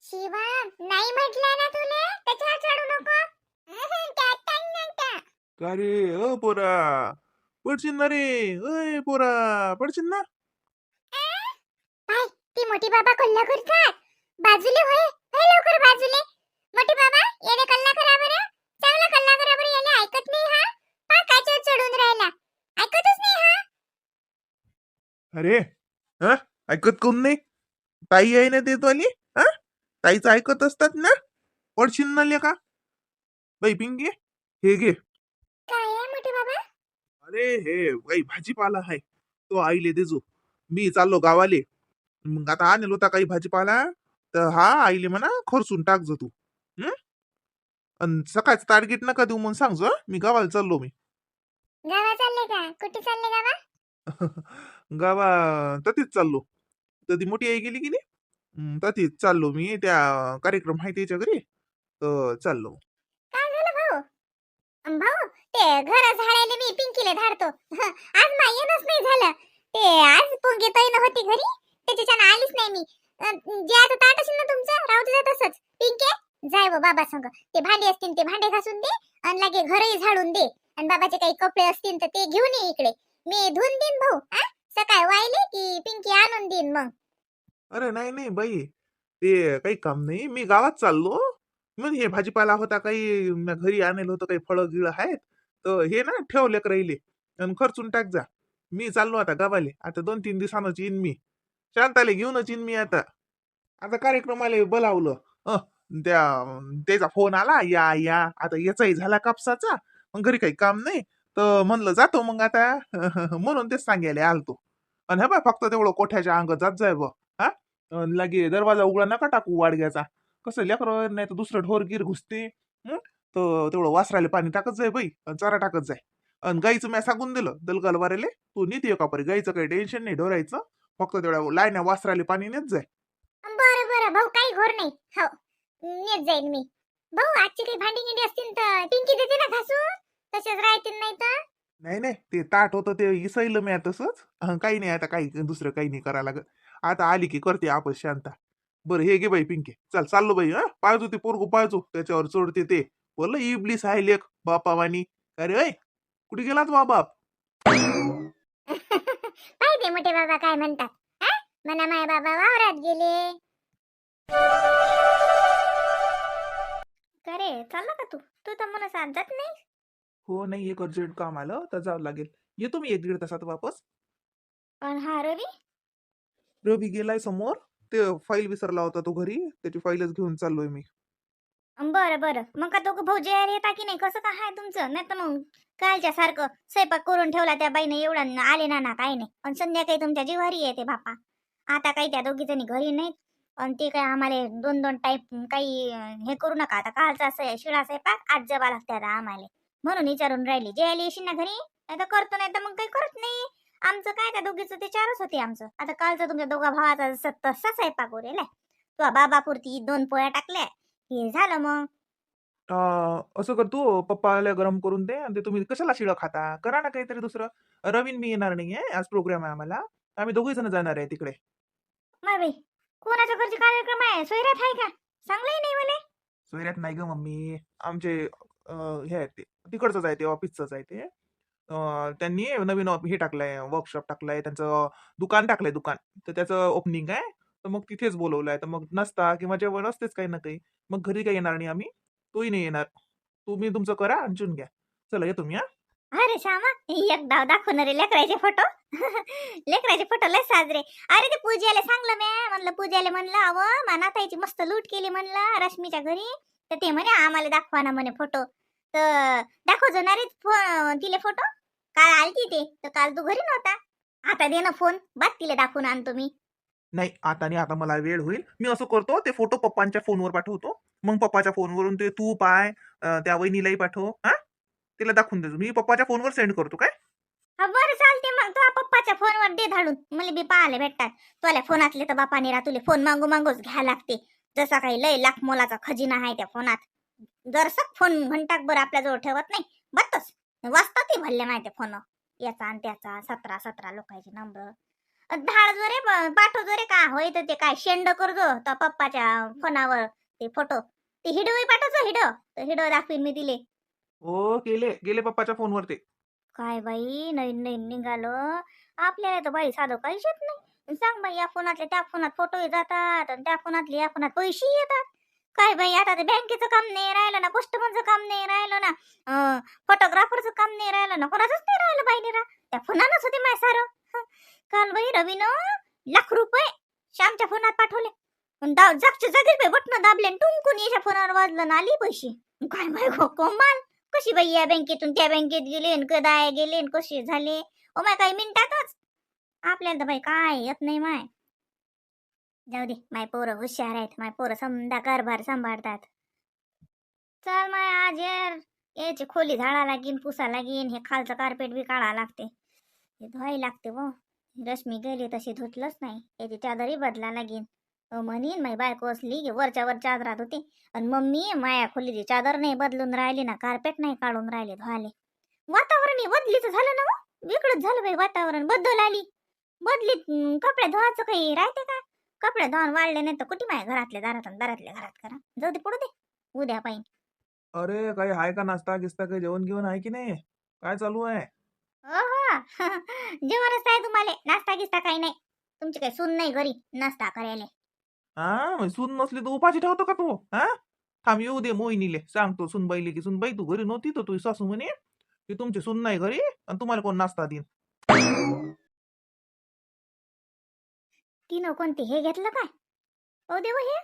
शिवा, नाही म्हटलं ना तुला त्याच्यावर चढू नको. का रे पोरा, पडशील ना रे. अय पोरा, पडशील ना. पाय, ती मोठी बाबा कल्ला करतात. बाजूले होय, होय लवकर बाजूले. मोठी बाबा येणे कल्ला करा बरं. चांगला कल्ला करा बरं, याने ऐकत नाही हा. पा काचेवर चढून राहिला, ऐकतच नाही हा. अरे हा, ऐकत कोण नाही. ताई आहे ना ते वाली. हा, ताईचं ऐकत असतात ना. पडशील ना लेका. बाई पिंकी, हे घे. काय आहे मोठी बाबा? अरे हे काही भाजीपाला आहे, तो आईले देजो. मी चाललो गावाले. मग आता आणेल होता काही भाजीपाला, तर हा आईले म्हणा खर्चून टाक जा तू. हं? अन सकाळचं टार्गेट नका देऊ म्हणून सांगजो. मी गावाला चाललो मी. गावा चालले का? कुठे चालले गावा? गावा ततीच चाललो. तर ती मोठी आई गेली की नाही, ततीच चाललो मी. त्या कार्यक्रम आहे त्याच्या घरी, तर चाललो. काय झालं भाऊ? भाऊ, ते घर झाडायला मी पिंकीले धाडतो. आज येणंच नाही झालं. ते आज पोंगे तैन होती घरी, त्याच्याच्यानं आलीच नाही मी. जे आता ताट असेल ना तुमचं, राहू दे तसंच. पिंके, जाय व बाबा संग. ते भांडे असतील ते भांडे घासून दे, आणि लागे घरही झाडून दे. आणि बाबाचे काही कपडे असतील तर ते घेऊन ये इकडे. मी धुवून देईन भाऊ. सकाळी वाहिले की पिंकी आणून देईन मग. अरे नाही नाही बाई, ते काही काम नाही. मी गावात चाललो. मग हे भाजीपाला होता काही, म्या घरी आणलं होतं काही फळं गिळं आहेत, तर हे ना ठेवले राहिले. आणि खर्चून टाक जा. मी चाललो आता गावाले. आता 2-3 दिवसानच येईन मी. शांताले घेऊनच येईन मी आता. आता कार्यक्रमाला बोलावलं. त्या त्याचा फोन आला, या या आता याचाही झाला कापसाचा. मग घरी काही काम नाही, तर म्हणलं जातो मग आता. म्हणून तेच सांगायला आलतो. आणि हे बा फक्त तेवढं कोठ्याच्या अंग जात जाय बा. हा, लगे दरवाजा उघडा नका टाकू वाडग्याचा. कसं लेकर नाही तर दुसरं ढोरगीर घुसते. तर तेवढं वासराले पाणी टाकत जाय बाई, अन चारा टाकत जाय. आणि गाईचं मी सांगून दिलं दलगाल वारेले, तू नीती का परी गाईचं काही टेन्शन नाही ढोरायचं. फक्त तेवढ्या लाईन्या वासराले पाणी नेत जाय. बरं बरं भाऊ, काही घोर नाही. हो, नेत जाईन मी. भाऊ, आजची काही भांडी गिंडी असतील तर पिंकी देते ना घासून, तसेच राहतील नाही तर. नाही नाही, ते ताट होतं ते इसैलं मी तसंच. काही नाही आता, काही दुसरं काही नाही करायला लागत. आता आली की करते आपण शांता. बरं हे घे बाई पिंके, चल चाललो बाई. पाहिजो ते पोरगू पाहिजो त्याच्यावर चढते ते. बोललं इबलीस आहे लेख बापावानी. अरे ओय, कुठे गेलात वा बाप? पाहिजे मोठे बाबा काय म्हणतात. म्हणा माय बाबा वावरात गेले. करे चालला का तू? तू तर मला साथ जात नाही. हो नाही, एक अर्जंट काम आलं तर जावं लागेल. येतो मी 1-1.5 तासात वापस. पण हा रवी, रवी गेलाय समोर. ते फाईल विसरला होता तो घरी, त्याची फाईलच घेऊन चाललोय मी. बरं बरं. मग का दोघं भाऊ जेवायला येता की नाही? कसं काय आहे तुमचं? नाही तर मग कालच्या सारखं स्वयंपाक करून ठेवला त्या बाईने, एवढा आले ना काही नाही. पण संध्याकाळी तुमच्या जिवारी येते बापा. आता काही त्या दोघी जणी घरी नाहीत, आणि ते काय आम्हाला 2-2 टाईप काही हे करू नका. आता कालचा शिळा स्वयंपाक आज जबा लागते आता आम्हाला. म्हणून विचारून राहिली, जेवायला येशील ना घरी? नाही तर करतो, नाही तर मग काही करत नाही. आमचं काय त्या दोघीचं ते 4च होते आमचं. आता कालचं तुमच्या दोघा भावाचा तसा स्वयंपाक उरेल. तुझ्या बाबापुरती 2 पोळ्या टाकल्या, हे झालं मग. असं कर तू, पप्पाला गरम करून दे. आणि ते तुम्ही कशाला शिळं खाता, करा ना काहीतरी दुसरं. रवीन मी येणार नाहीये, आज प्रोग्राम आहे आम्हाला. आम्ही दोघे जण जाणार आहे तिकडे. माय बाई, कोणाच्या घरचे कार्यक्रम आहे? सोयऱ्यात आहे का? चांगलंही नाही म्हणे. सोयऱ्यात नाही ग मम्मी. आमचे हे आहे ते, तिकडचंच आहे ते, ऑफिसचंच आहे ते. त्यांनी नवीन हे टाकलंय, वर्कशॉप टाकलाय, त्यांचं दुकान टाकलंय दुकान. तर त्याचं ओपनिंग आहे. तर मग तिथेच बोलवलंय. तर मग नसता किंवा जेवण असतेच काही ना काही. मग घरी काही येणार नाही आम्ही, तोही नाही येणार. तुम्ही तुमचं करा आणि जेवून घ्या. चला येतो मी. अरे श्यामा, एकदा दाखवणारे लेकराचे फोटो. लेकराचे फोटो लय साजरे. अरे ते पूजाला सांगलं मी, म्हणलं पूजाला म्हणलं, अव मनाताईची मस्त लूट केली म्हणलं रश्मीच्या घरी. तर ते म्हणे आम्हाला दाखवा ना म्हणे फोटो. तर दाखव जोणारे तिले फोटो. काल आलती ते, तर काल तू घरी नव्हता. आता दे ना फोन, बात तिला दाखवून आणतो मी. नाही आता नाही, आता मला वेळ होईल. मी असं करतो, ते फोटो पप्पांच्या फोनवर पाठवतो. मग पप्पाच्या फोनवरून ते तू पाय, त्या वहिनीलाही पाठव. तिला दाखवून देतो मी, पप्पाच्या फोनवर सेंड करतो काय. बरं चालते मग. तुझ्या पप्पाच्या फोनवर दे धाडून, मला बी पाहायला भेटतात. तुला फोनातले तर बापाने तुले फोन मागू मागूच घ्या लागते. जसा काही लय लाख मोलाचा खजिना आहे त्या फोनात. जरसक फोन घंटाक बरं आपल्याजवळ ठेवत नाही, बत्तच वाचतात भरले माहिती फोन याचा आणि त्याचा. 17 लोकांचे नंबर. धाड रे पाठवतो रे का होय तर ते काय शेंड करतो तर पप्पाच्या फोनावर ते फोटो ते हिडोही पाठवतो हिडो दाखवीन मी तिले. हो गेले पप्पाच्या फोनवर ते. काय बाई नवीन नवीन निघालो आपल्याला तर बाई साधं काहीच येत नाही. सांग बाई या फोनातले त्या फोनात फोटो जातात आणि त्या फोनातले या फोनात पैसे येतात. काय बाई आता ते बँकेचं काम नाही राहिलं ना, पोस्टमनचं काम नाही राहिलं ना, फोटोग्राफरचं काम नाही राहिलं ना, कोणाचंच नाही राहिलं बाई निरा त्या फोनानच होते माय सारं. काल बाई रवीनं ₹1,00,000 श्यामच्या फोनात पाठवले. जागच्या जागीच बटन दाबले टुंकून याच्या फोनावर वाजलं ना आली पैसे. काय बाई कमाल. कशी बाई या बँकेतून त्या बँकेत गेले आणि कदाय गेले आणि कसे झाले ओ माय काही मिनिटातच. आपल्याला तर बाई काय येत नाही माय. जाऊ दे माय पोरं हुशार आहेत. माय पोरं समजा कारभार सांभाळतात. चल माय आज याची खोली झाडा लागीन पुसा लागीन हे खालचं कार्पेट बी काढा लागते. हे धुवाई लागते व रश्मी गेली तशी धुतलंच नाही. याची चादरही बदला लागीन. म्हणीन माई बायको असली की वरच्या वर चादरात होती आणि मम्मी माया खोलीची चादर नाही बदलून राहिली ना, कार्पेट नाही काढून राहिले धुवाले. वातावरण बदलीच झालं ना व. वेगळंच झालं बाई वातावरण. बदल आली बदलीत कपडे धुवायचं काही राहते का. कपडे धुवून वाढले नाही तर कुठे माझ्या घरातल्या घरात करा. जाऊ दे पडू दे उद्या पाहिन. अरे काही आहे का नाश्ता गिस्ता काही जेवण घेऊन आहे की नाही? काय चालू आहे? हो जेवणच आहे तुम्हाला. नाश्ता गिस्ता काही नाही. तुमची काही सून नाही घरी नाश्ता करायला. हा सून नसली तर उपाशी ठेवतो का तू? हा थांब येऊ दे मोहिनीले सांगतो सुनबाईले की सुनबाई तू घरी नव्हती तर तुझी सासू म्हणे की तुमची सून नाही घरी आणि तुम्हाला कोण नाश्ता देईन. तिनं कोणते हे घेतलं काय ओ देव हे.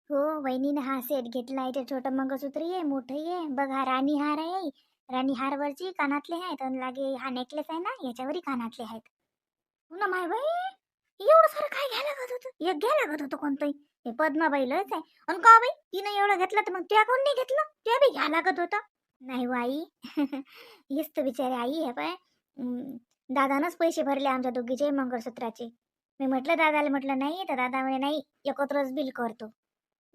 हो वहिनीने हा सेट घेतलाय. ते छोटं मंगळसूत्र आहे मोठं आहे बघा. राणी हार आहे. राणी हारवरची कानातले आहेत आणि लागे हा नेकलेस आहे ना याच्यावरही कानातले आहेत. हो ना माय बाई एवढं सारं काय घ्यायला लागत होतं. एक घ्यायला लागत होतं कोणतंही. हे पद्माबाई लयच आहे. आणि का बाई तिनं एवढं घेतलं तर मग त्या कोण नाही घेतलं. त्या बी घ्यायला लागत होतं. नाही हो आई हेच तर बिचारी आई आहे पाय. दादानंच पैसे भरले आमच्या दोघीचे मंगळसूत्राचे. मी म्हटलं दादाला म्हटलं नाही तर दादा म्हणे नाही एकत्रच बिल करतो.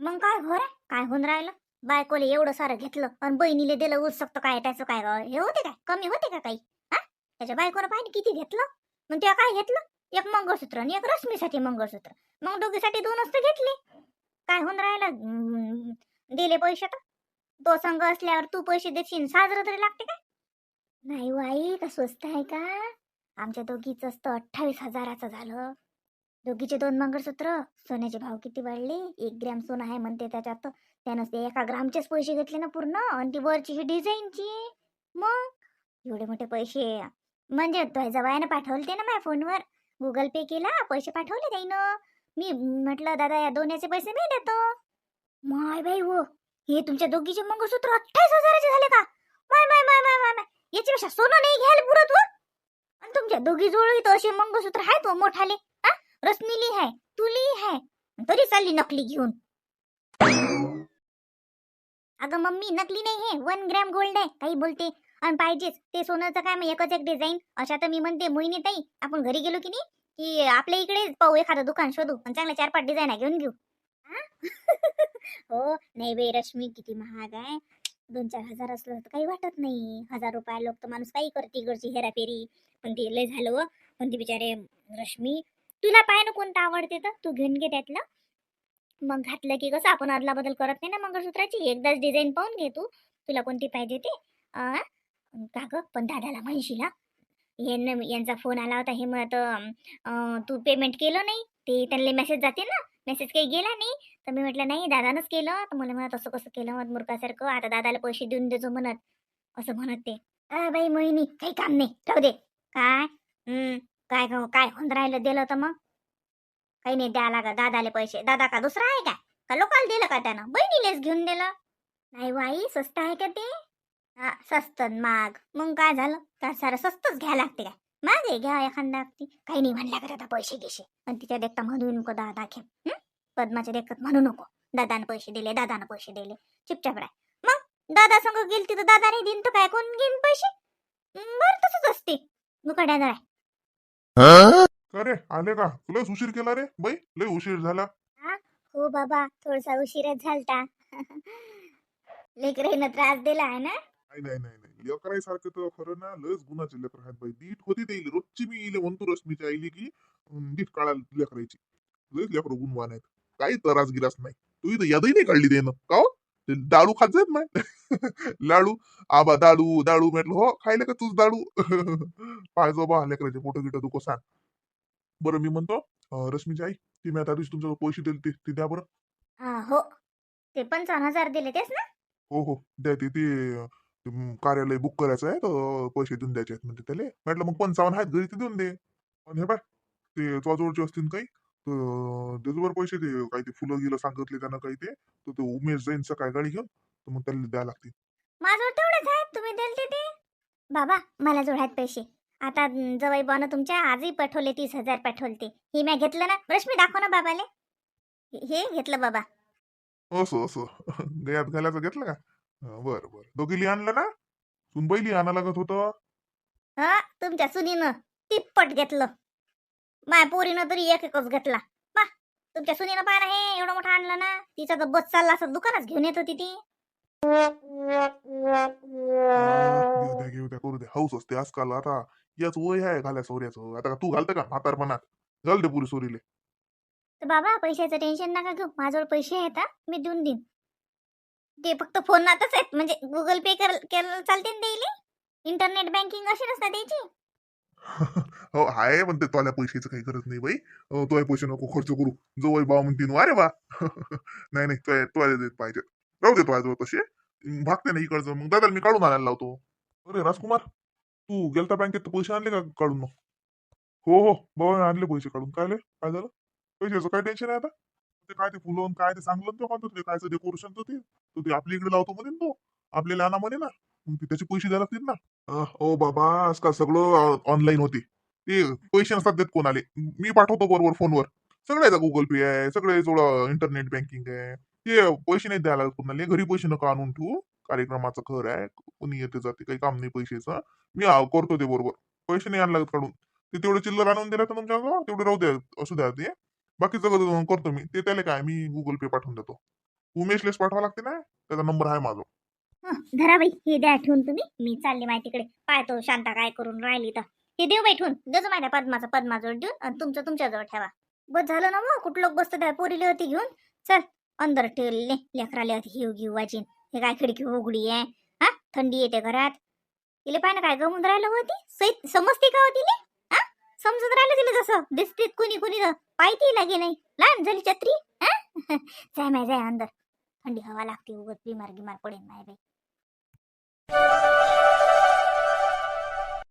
मग काय हो रे काय होऊन राहिलं. बायकोले एवढं सारं घेतलं आणि बहिणीले दिलं उत्सुकत काय त्याचं काय हे होते काय कमी होते का काही. हा त्याच्या बायकोनं पाहिजे किती घेतलं. मग तेव्हा काय घेतलं एक मंगळसूत्र आणि एक रश्मीसाठी मंगळसूत्र. मग दोघीसाठी दोनच तर घेतले. काय होऊन राहिलं दिले पैसे तर तो संघ असल्यावर तू पैसे देशील साजरं तरी लागते काय. नाही वाई का स्वस्त आहे का. आमच्या दोघीच असतं 28,000चं झालं. दोघीचे 2 मंगळसूत्र. सोन्याचे भाव किती वाढले. 1 ग्रॅम सोनं आहे म्हणते त्याच्यात. त्यानं ते 1 ग्रामचेच पैसे घेतले ना पूर्ण आणि ती वरची ही डिझाईनची. मग एवढे मोठे पैसे म्हणजे तुझ्या बायानं पाठवले ते ना माझ्या फोनवर गुगल पे केला पैसे पाठवले त्याईनं. मी म्हटलं दादा या दोन्हीचे पैसे मी देतो. माय बाई हो हे तुमच्या दोघीचे मंगळसूत्र 28,000चे झाले का. माय माय माय माय माय माय याच्यापेक्षा सोनं नाही घ्यायला पुरत व. आणि तुमच्या दोघी जोडी तर असे मंगळसूत्र आहेत व मोठाले. रश्मीली आहे तुली आहे तरी चालली नकली घेऊन. अगं मम्मी नकली नाही हे 1 ग्रॅम गोल्ड आहे. काही बोलते आणि पाहिजेच ते सोन्याचं काय मग एकच एक डिझाईन. अशा तर मी म्हणते मोहिनी ताई आपण घरी गेलो की नाही की आपल्या इकडे पाहू एखादं दुकान शोधू आणि चांगल्या 4-5 डिझाईन घेऊन घेऊ. हो नाही बाई रश्मी किती महाग आहे. 2-4 हजार असलं तर काही वाटत नाही. ₹1000 लोक तर माणूस काही करते इकडची हेराफेरी. पण ते लय झालं व. पण ते बिचारे रश्मी तुला पाय ना कोणतं आवडते तर तू घेऊन घे त्यातलं. मग घातलं की कसं आपण अदला बदल करत नाही ना मंगळसूत्राची. एकदाच डिझाईन पाहून घे तू तुला कोणती पाहिजे ते. का ग पण दादाला म्हणशील यांचा फोन आला होता हे म्हणत तू पेमेंट केलं नाही ते त्यांना मेसेज जाते ना. मेसेज काही गेला नाही तर मी म्हटलं नाही दादानंच केलं तर मला म्हणत असं कसं केलं म्हणत मूर्खासारखं आता दादाला पैसे देऊन देतो म्हणत असं म्हणत ते. बाई मोहिनी काही काम नाही ठेव दे. काय काय काय होऊन राहिलं दिलं तर मग काही नाही द्या लागा दादाले पैसे. दादा का दुसरा आहे का लोकाला दिलं का त्यानं बहिणीलेच घेऊन दिलं. नाही वाई स्वस्त आहे का ते. हा स्वस्त माग मग काय झालं का सारं स्वस्तच घ्यायला लागते काय. मागे घ्या एखादा लागते काही नाही म्हणल्या का आता पैसे घेशे पण तिच्या देखता म्हणू नको दादा खेप. पद्माच्या देखत म्हणू नको दादानं पैसे दिले दादानं पैसे दिले चुपचाप राय. मग दादा संग गेल तिथं दादा नाही दिन तर काय कोण घेईन पैसे. बरं तसंच असते मुकाड्या राय. का रे आले का तुलाच उशीर केला रे बाई लय उशीर झाला. हो बाबा थोडासा उशीरच झालता. लेकराईनं त्रास दिला आहे ना. नाही नाही नाही नाही लेकरासारखं तर खरं ना लयच गुणाचे लेकर आहेत बाई. दीट होती ते रोजची मी इले म्हणतो रश्मीच्या आईली की दीट काढा लेकरायची. लयच लेकरं गुणवान आहेत. काही तरास गिरास नाही. तू इथं यादही नाही काढली देणं का हो? ते डाळू खात जात नाही. लाडू आबा दाडू दाडू म्हटलं हो खायला का तूच दाडू. पाहिजो बा लेकराचे फोटो गिटो तू सांग. बरं मी म्हणतो रश्मीची आई ती मी आता दिवशी तुमच्याकडे पैसे दिले ते द्या बरं. हा हो, ते 55,000 दिले तेच ना. हो हो द्या ते ते कार्यालय बुक करायचं आहे तर पैसे देऊन द्यायचे आहेत म्हणजे त्याला म्हटलं मग 55 आहेत घरी ते देऊन दे. आणि हे बाय ते तुझ्याजवळचे असतील काही तर त्याच्यावर पैसे दे काही ते फुलं गिलं सांगितले त्यानं काही तर ते उमेश जाईन सकाळी गाडी घेऊन तर मग त्याला द्यायला लागतील. माझ्यावर तेवढेच आहेत, तुम्ही दिलते ते. बाबा मला जोड आहेत पैसे. आता जवळ बन तुमच्या आजही पाठवले, 30,000 पाठवले. हे मी घेतलं ना, रश्मी दाखव ना बाबाले. हे घेतलं बाबा. असं असं गयात घालायचं घेतलं का बरं बरं दोघीली आणलं ना सुनबाईली आणा लागत होतं. हा, तुमच्या सुनीनं तिप्पट घेतलं. माय पोरीनं तरी एक एकच घेतला. पा, तुमच्या सुनीनं पाहा ना, हे एवढं मोठं आणलं ना. तिचा तर बस चालला असं दुकानच घेऊन येत होती ती. घेऊ द्या करू द्या हौस असते आजकाल आता याच वय आहे घाल्या सोऱ्याचं आता तू घालतं का म्हातारपणात घाल दे पुरी सोरीले. तर बाबा पैशाचं टेन्शन नका घेऊ, माझ्यावर पैसे आहेत हा, मी देऊन देईन. ते फक्त फोनातच आहेत, म्हणजे गुगल पे केलं चालते ना द्यायला. इंटरनेट बँकिंग अशी नसतात द्यायची. हो आहे पण ते तुला पैशाचं काही गरज नाही बाई तो पैसे नको खर्च करू जो वय बा म्हणतीन अरे बा नाही नाही तो देत पाहिजे राहू दे तो तसे भागते नाही इकडचं मग दादा मी काढून आणायला लावतो. अरे राजकुमार तू गेलता बँकेत तर पैसे आणले का काढून मग. हो हो बाबा आणले पैसे काढून काय झालं पैशाचं काय टेन्शन आहे आता ते काय ते फुलं काय ते सांगलं तो म्हणतो ते कायचं डेकोरेशन तर ते आपल्या इकडे लावतो म्हणे तो आपल्याला आणा म्हणे ना मग ते त्याचे पैसे द्यायला लागतील ना. ओ बाबा आजकाल सगळं ऑनलाईन होते ते पैसे नसतात देत कोणाले मी पाठवतो बरोबर फोनवर सगळ्याचा गुगल पे आहे सगळे थोडं इंटरनेट बँकिंग आहे ते पैसे नाही द्यायला लागत कोणाला घरी पैसे नका आणून ठेवू कार्यक्रमाचं घर आहे कोणी येते जाते काही काम नाही पैशाचं मी करतो ते बरोबर पैसे नाही आणला काढून ते तेवढं चिल्लर आणून दिलं तर तुमच्या तेवढं राहू द्या असू द्या ते बाकी सगळं करतो मी ते त्याला काय मी गुगल पे पाठवून देतो उमेशलेच पाठवा लागते ना त्याचा नंबर आहे माझा. धरा बाई, हे द्या ठेवून तुम्ही. मी चालले माहितीकडे, पाहतो शांता काय करून राहिली तर. हे देऊ बाई ठेवून, देतो माझ्या पद्माजवळ देऊन, आणि तुमचं तुमच्याजवळ ठेवा. बस झालं ना मग, कुठं लोक बसतं त्या पोरीले होती घेऊन. चल अंदर ठेवले लेकराले होती घेऊ घेऊ वाजीन. हे काय खिडकी उघडी आहे, हा थंडी येते घरात. तिले पाय ना काय गमून राहिलं होती, समजते का होती हा, समजत राहिलं तिला जसं दिसते कुणी कुणी पाहिती लागे नाही, लहान झाली छत्री. हा जाय माय जाय अंदर, थंडी हवा लागते, उगत बिमार गिमार पडेल नाही बाई.